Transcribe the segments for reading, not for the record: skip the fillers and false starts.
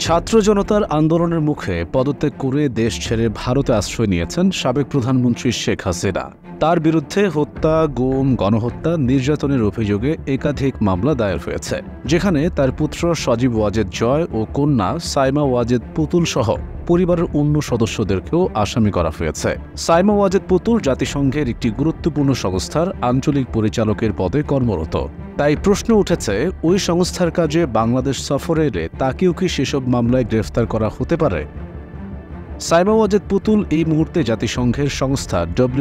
ছাত্র জনতার আন্দোলনের মুখে পদত্যাগ করে দেশ ছেড়ে ভারতে আশ্রয় নিয়েছেন সাবেক প্রধানমন্ত্রী শেখ হাসিনা। তার বিরুদ্ধে হত্যা, গুম, গণহত্যা, নির্যাতনের অভিযোগে একাধিক মামলা দায়ের হয়েছে, যেখানে তার পুত্র সজীব ওয়াজেদ জয় ও কন্যা সাইমা ওয়াজেদ পুতুল সহ পরিবারের অন্য সদস্যদেরকেও আসামি করা হয়েছে। সাইমা ওয়াজেদ পুতুল জাতিসংঘের একটি গুরুত্বপূর্ণ সংস্থার আঞ্চলিক পরিচালকের পদে কর্মরত। তাই প্রশ্ন উঠেছে, ওই সংস্থার কাজে বাংলাদেশ সফরে এলে তাকেও কি সেসব মামলায় গ্রেফতার করা হতে পারে? সাইমা ওয়াজেদ পুতুল এই মুহূর্তে জাতিসংঘের সংস্থা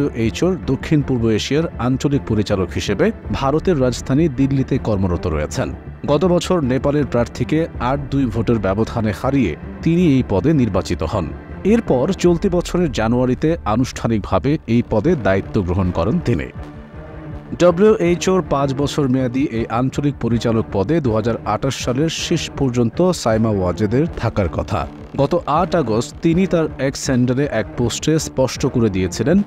WHO-র দক্ষিণ পূর্ব এশিয়ার আঞ্চলিক পরিচালক হিসেবে ভারতের রাজধানী দিল্লিতে কর্মরত রয়েছেন। গত বছর নেপালের প্রার্থীকে ৮-২ ভোটের ব্যবধানে হারিয়ে তিনি এই পদে নির্বাচিত হন। এরপর চলতি বছরের জানুয়ারিতে আনুষ্ঠানিকভাবে এই পদে দায়িত্ব গ্রহণ করেন তিনি। WHO-র ৫ বছর মেয়াদী এই আঞ্চলিক পরিচালক পদে ২০২৮ সালের শেষ পর্যন্ত সাইমা ওয়াজেদের থাকার কথা। গত ৮ আগস্ট তিনি তার এক্স হ্যান্ডেলে এক পোস্টে স্পষ্ট করে দিয়েছিলেন,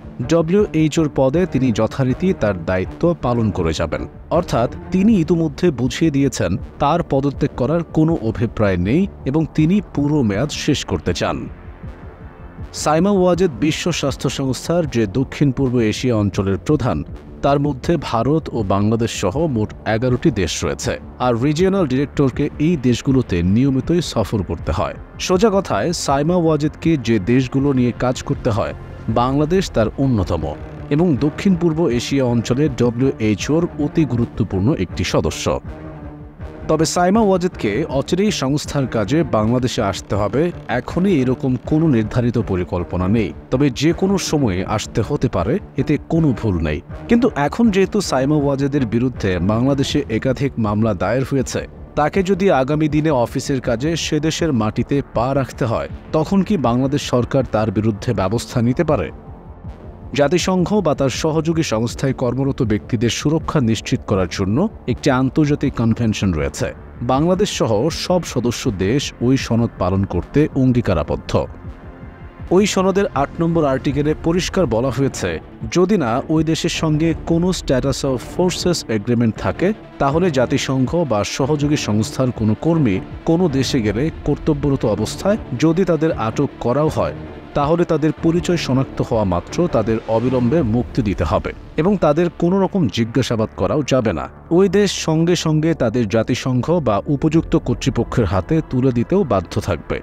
WHO-র পদে তিনি যথারীতি তার দায়িত্ব পালন করে যাবেন। অর্থাৎ তিনি ইতিমধ্যে বুঝিয়ে দিয়েছেন তার পদত্যাগ করার কোনো অভিপ্রায় নেই এবং তিনি পুরো মেয়াদ শেষ করতে চান। সাইমা ওয়াজেদ বিশ্ব স্বাস্থ্য সংস্থার যে দক্ষিণ পূর্ব এশিয়া অঞ্চলের প্রধান, তার মধ্যে ভারত ও বাংলাদেশ সহ মোট ১১টি দেশ রয়েছে, আর রিজিওনাল ডিরেক্টরকে এই দেশগুলোতে নিয়মিতই সফর করতে হয়। সোজা কথায়, সাইমা ওয়াজেদকে যে দেশগুলো নিয়ে কাজ করতে হয়, বাংলাদেশ তার অন্যতম এবং দক্ষিণ পূর্ব এশিয়া অঞ্চলের WHO-র অতি গুরুত্বপূর্ণ একটি সদস্য। তবে সাইমা ওয়াজেদকে অচিরেই সংস্থার কাজে বাংলাদেশে আসতে হবে, এখনই এরকম কোনো নির্ধারিত পরিকল্পনা নেই। তবে যে কোনো সময়ে আসতে হতে পারে, এতে কোনো ভুল নেই। কিন্তু এখন যেহেতু সাইমা ওয়াজেদের বিরুদ্ধে বাংলাদেশে একাধিক মামলা দায়ের হয়েছে, তাকে যদি আগামী দিনে অফিসের কাজে সে দেশের মাটিতে পা রাখতে হয়, তখন কি বাংলাদেশ সরকার তার বিরুদ্ধে ব্যবস্থা নিতে পারে? জাতিসংঘ বা তার সহযোগী সংস্থায় কর্মরত ব্যক্তিদের সুরক্ষা নিশ্চিত করার জন্য একটি আন্তর্জাতিক কনভেনশন রয়েছে। বাংলাদেশ সহ সব সদস্য দেশ ওই সনদ পালন করতে অঙ্গীকারাবদ্ধ। ওই সনদের ৮ নম্বর আর্টিকেলে পরিষ্কার বলা হয়েছে, যদি না ওই দেশের সঙ্গে কোনো স্ট্যাটাস অফ ফোর্সেস এগ্রিমেন্ট থাকে, তাহলে জাতিসংঘ বা সহযোগী সংস্থার কোনো কর্মী কোনো দেশে গেলে কর্তব্যরত অবস্থায় যদি তাদের আটক করাও হয়, তাহলে তাদের পরিচয় শনাক্ত হওয়া মাত্র তাদের অবিলম্বে মুক্তি দিতে হবে এবং তাদের কোনো রকম জিজ্ঞাসাবাদ করাও যাবে না। ওই দেশ সঙ্গে সঙ্গে তাদের জাতিসংঘ বা উপযুক্ত কর্তৃপক্ষের হাতে তুলে দিতেও বাধ্য থাকবে।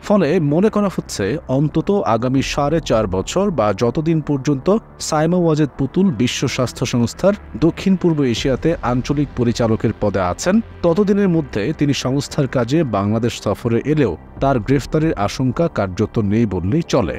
ফলে মনে করা হচ্ছে, অন্তত আগামী ৪.৫ বছর বা যতদিন পর্যন্ত সাইমা ওয়াজেদ পুতুল বিশ্ব স্বাস্থ্য সংস্থার দক্ষিণ পূর্ব এশিয়াতে আঞ্চলিক পরিচালকের পদে আছেন, ততদিনের মধ্যে তিনি সংস্থার কাজে বাংলাদেশ সফরে এলেও তার গ্রেফতারের আশঙ্কা কার্যত নেই বললেই চলে।